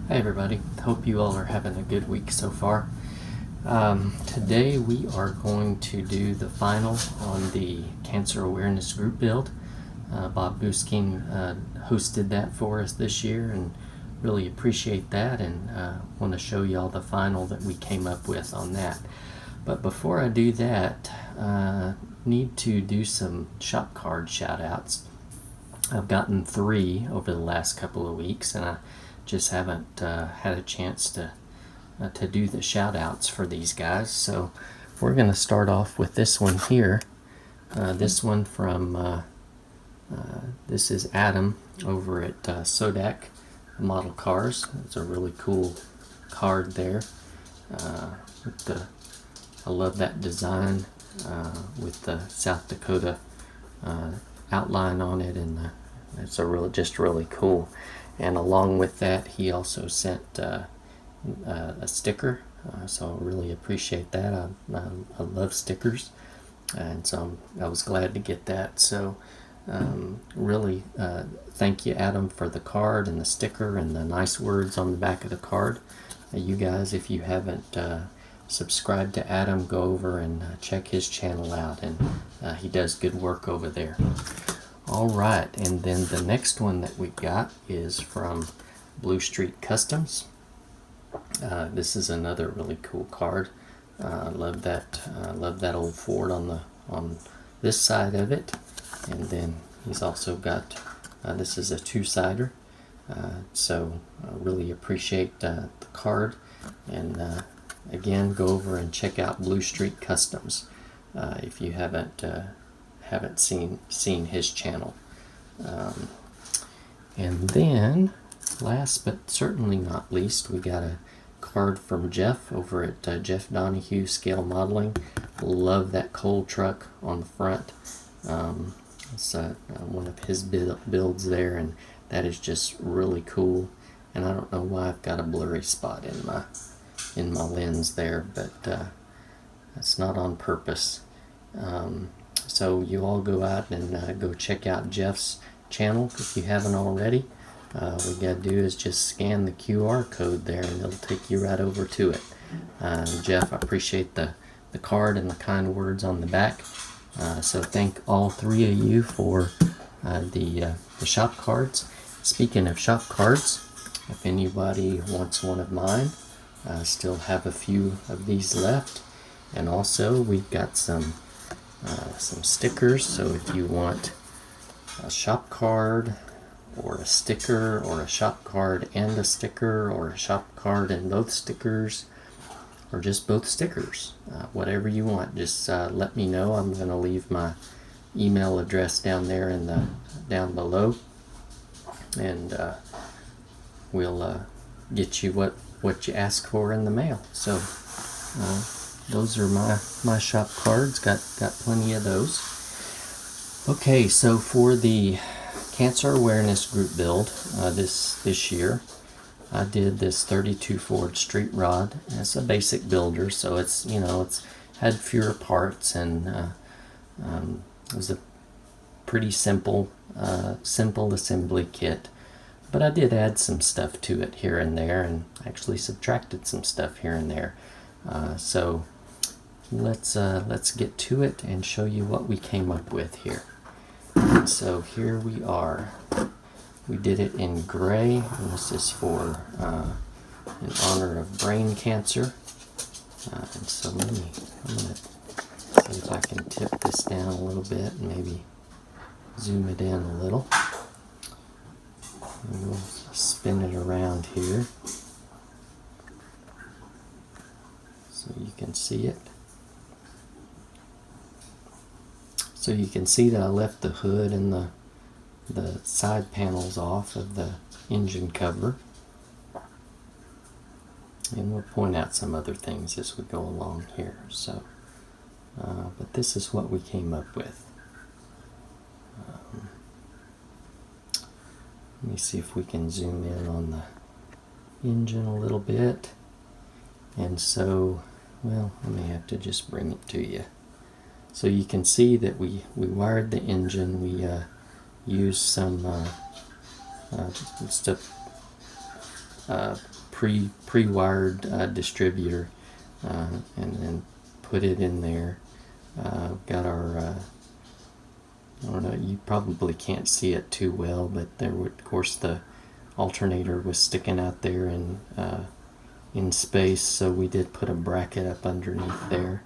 Hi everybody, hope you all are having a good week so far. Today we are going to do the final on the Cancer Awareness Group build. Bob Busking hosted that for us this year and really appreciate that, and want to show you all the final that we came up with on that. But before I do that, need to do some shop card shout outs. I've gotten 3 over the last couple of weeks, and I just haven't had a chance to do the shout outs for these guys. So we're going to start off with this one here. This one from this is Adam over at Sodak Model Cars. It's a really cool card there. I love that design with the South Dakota outline on it, and it's just really cool. And along with that, he also sent a sticker, so I really appreciate that. I love stickers, and so I was glad to get that. So really thank you, Adam, for the card and the sticker and the nice words on the back of the card. You guys, if you haven't subscribed to Adam, go over and check his channel out, and he does good work over there. Alright, and then the next one that we've got is from Blue Street Customs. This is another really cool card. Love that old Ford on this side of it, and then he's also got this is a 2-sider. So I really appreciate the card, and again, go over and check out Blue Street Customs if you haven't seen his channel. And then last but certainly not least, we got a card from Jeff over at Jeff Donahue Scale Modeling. Love that coal truck on the front. It's one of his builds there, and that is just really cool. And I don't know why I've got a blurry spot in my lens there, but that's not on purpose. So you all go out and go check out Jeff's channel if you haven't already. What you gotta do is just scan the QR code there, and it'll take you right over to it. Jeff, I appreciate the card and the kind words on the back. So thank all 3 of you for the shop cards. Speaking of shop cards, if anybody wants one of mine, I still have a few of these left. And also we've got some stickers, so if you want a shop card or a sticker, or a shop card and a sticker, or a shop card and both stickers, or just both stickers, whatever you want, just let me know. I'm going to leave my email address down there down below, and we'll get you what you ask for in the mail. So those are my shop cards. Got plenty of those. Okay, so for the Cancer Awareness Group build this year, I did this 32 Ford Street Rod. It's a basic builder, so it's had fewer parts, and it was a pretty simple assembly kit. But I did add some stuff to it here and there, and actually subtracted some stuff here and there. So let's get to it and show you what we came up with here. So here we are. We did it in gray, and this is for in honor of brain cancer. And so I'm gonna see if I can tip this down a little bit and maybe zoom it in a little. And we'll spin it around here so you can see it. So you can see that I left the hood and the side panels off of the engine cover. And we'll point out some other things as we go along here. So, but this is what we came up with. Let me see if we can zoom in on the engine a little bit. And so, well, I may have to just bring it to you. So you can see that we wired the engine. We used some just to pre-wired distributor, and then put it in there. Got our I don't know, you probably can't see it too well, but there would, of course, the alternator was sticking out there in space, so we did put a bracket up underneath there.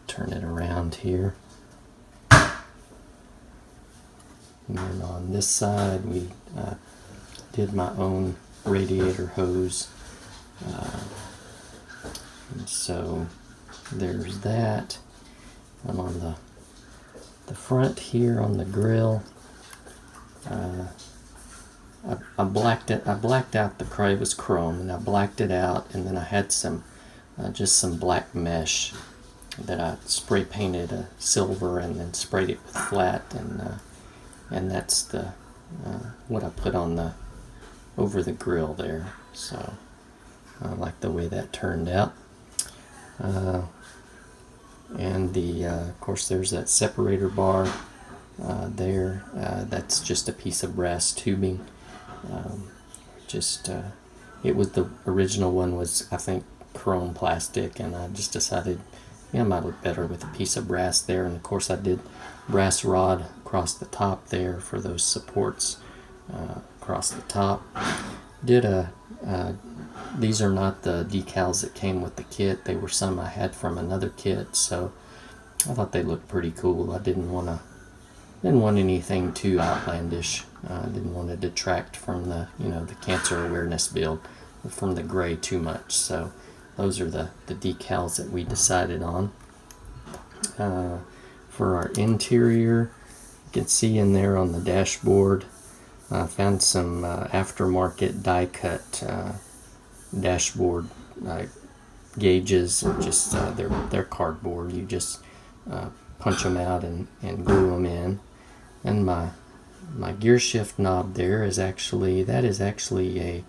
Turn it around here. And then on this side, we did my own radiator hose. And so there's that. And on the front here on the grill, I blacked out the chrome. It was chrome, and I blacked it out, and then I had some just some black mesh that I spray painted silver, and then sprayed it with flat, and that's the what I put on the over the grill there. So I like the way that turned out. And of course, there's that separator bar there. That's just a piece of brass tubing. It was, the original one was, I think, chrome plastic, and I just decided, it might look better with a piece of brass there. And of course, I did brass rod across the top there for those supports across the top. These are not the decals that came with the kit. They were some I had from another kit, so I thought they looked pretty cool. I didn't want anything too outlandish. I didn't want to detract from the cancer awareness build from the gray too much. So those are the decals that we decided on. For our interior, you can see in there on the dashboard, I found some aftermarket die-cut dashboard gauges. Just they're cardboard. You just punch them out and glue them in. And my gear shift knob there is actually a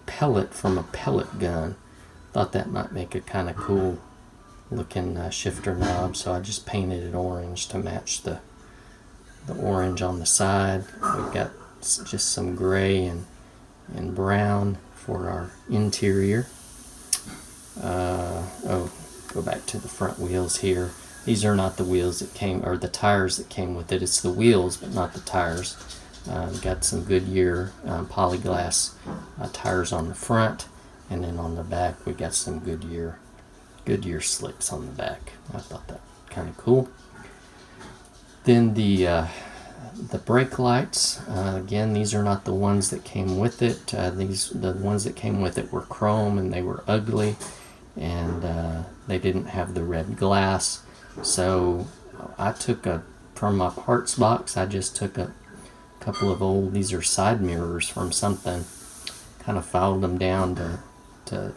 pellet from a pellet gun. Thought that might make a kind of cool looking shifter knob, so I just painted it orange to match the orange on the side. We've got just some gray and brown for our interior. Go back to the front wheels here. These are not the wheels that came, or the tires that came with it. It's the wheels, but not the tires. Got some Goodyear polyglass tires on the front, and then on the back we got some Goodyear slicks on the back. I thought that kind of cool. Then the brake lights, again, these are not the ones that came with it. The ones that came with it were chrome, and they were ugly, and they didn't have the red glass. So I took from my parts box, I just took a couple of old, these are side mirrors from something, kind of filed them down to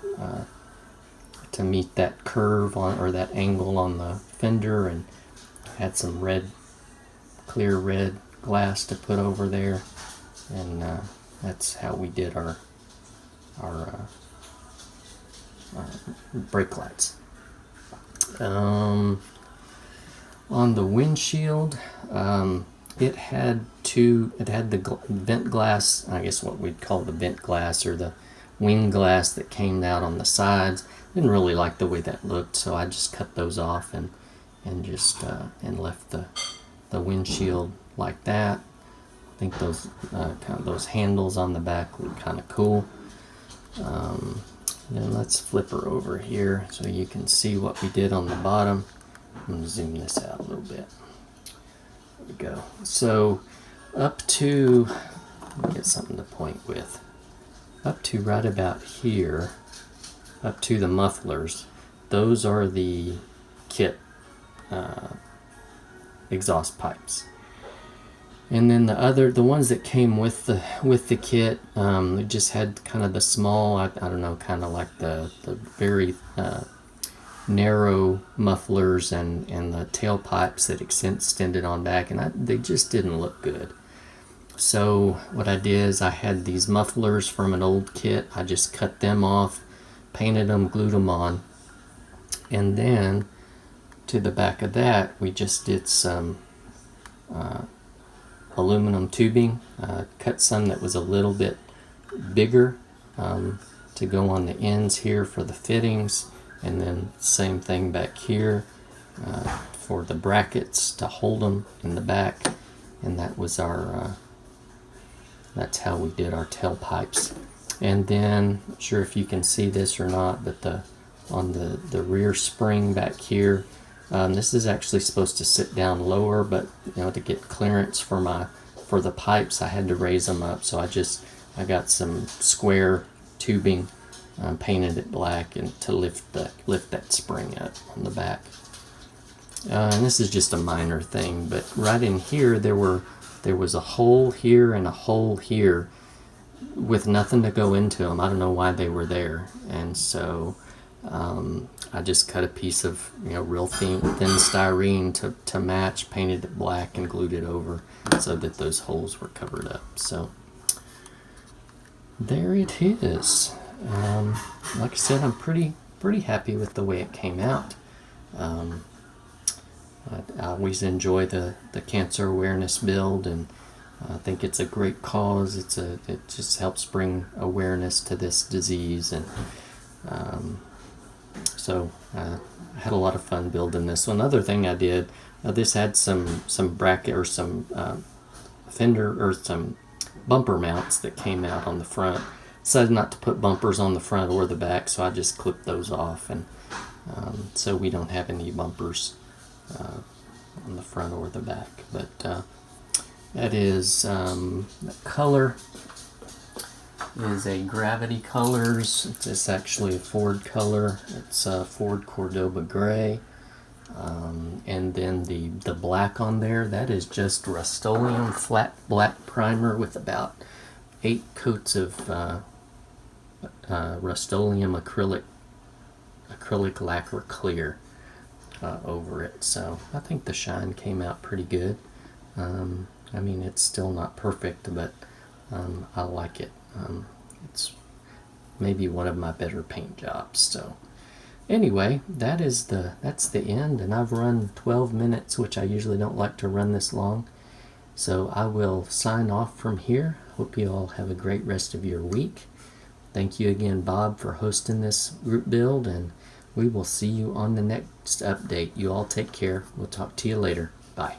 meet that curve on, or that angle on the fender, and had some clear red glass to put over there, and that's how we did our brake lights. On the windshield, it had the vent glass, I guess what we'd call the vent glass, or the wing glass that came out on the sides. Didn't really like the way that looked, so I just cut those off and just left the windshield like that. I think those those handles on the back look kind of cool. Then let's flip her over here so you can see what we did on the bottom. I'm going to zoom this out a little bit. There we go. So up to, let me get something to point with. Up to right about here, up to the mufflers, those are the kit exhaust pipes. And then the ones that came with the kit, it just had kind of the small, I don't know, kind of like the very narrow mufflers and the tailpipes that extended on back, and they just didn't look good. So what I did is I had these mufflers from an old kit. I just cut them off, painted them, glued them on, and then to the back of that we just did some aluminum tubing. Cut some that was a little bit bigger to go on the ends here for the fittings, and then same thing back here for the brackets to hold them in the back. And that was our that's how we did our tailpipes. And then, not sure if you can see this or not, but on the rear spring back here, this is actually supposed to sit down lower, but to get clearance for the pipes, I had to raise them up. So I got some square tubing, painted it black, and to lift that spring up on the back. And this is just a minor thing, but right in here there was a hole here and a hole here with nothing to go into them. I don't know why they were there, and so I just cut a piece of real thin styrene to match, painted it black, and glued it over so that those holes were covered up. So there it is. Like I said, I'm pretty happy with the way it came out. I always enjoy the cancer awareness build, and I think it's a great cause. It just helps bring awareness to this disease, and so I had a lot of fun building this. So another thing I did, this had some bracket or some fender or some bumper mounts that came out on the front. Decided not to put bumpers on the front or the back, so I just clipped those off, and so we don't have any bumpers on the front or the back. But that is the color is a Gravity Colors. It's actually a Ford color. It's Ford Cordoba Gray. And then the black on there, that is just Rust-Oleum flat black primer with about 8 coats of Rust-Oleum acrylic lacquer clear over it. So I think the shine came out pretty good. I mean, it's still not perfect, but I like it. It's maybe one of my better paint jobs. So anyway, that's the end, and I've run 12 minutes, which I usually don't like to run this long. So I will sign off from here. Hope you all have a great rest of your week. Thank you again, Bob, for hosting this group build, and we will see you on the next update. You all take care. We'll talk to you later. Bye.